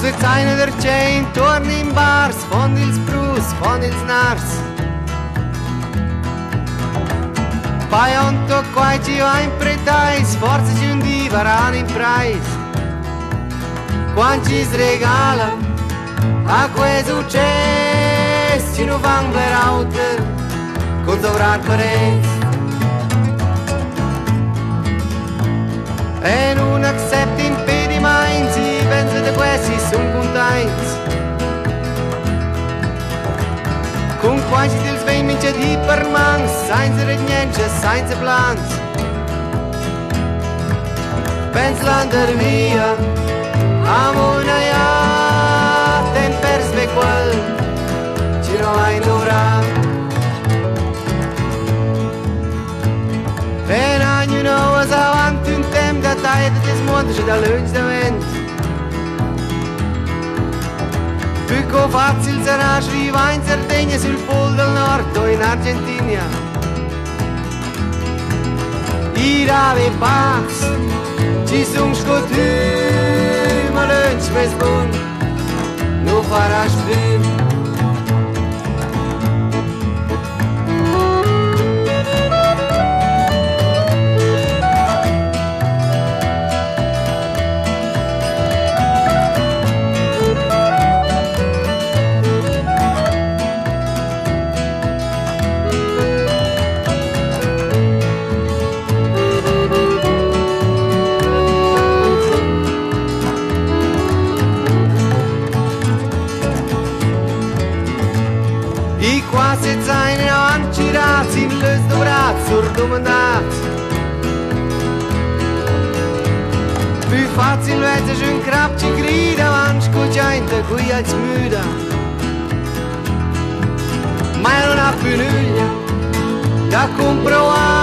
se zaina der chain, torna in bars, fond ils brus, fond ils nars. Pai onto quai ci va in pretais, forza ci un di varan in price. Quando ci regala, a quei successi, ci non van per auter, con dovrar parents. E non accepta impedimenti, pensa di questi sono contenti. Con quasi del svein mince di per man, senza regnenza, senza plans. Pensa l'andar via, amona ja, ten persve quel, ci non va in ora. E ognuno knows avanti un tempo da tagliare di smonti da lungi da vento. Più facile sarà scrivere in Sardegna sul Polo del Nord o in Argentina. I rave pax ci sono scottati, ma lunch mes buon non farà più. Quasi zaine avanti girati in les do braccio ordomandato. Più facile vede c'è un crap ci grida avanti con gente qui als müda. Ma non ha più nulla da comprare.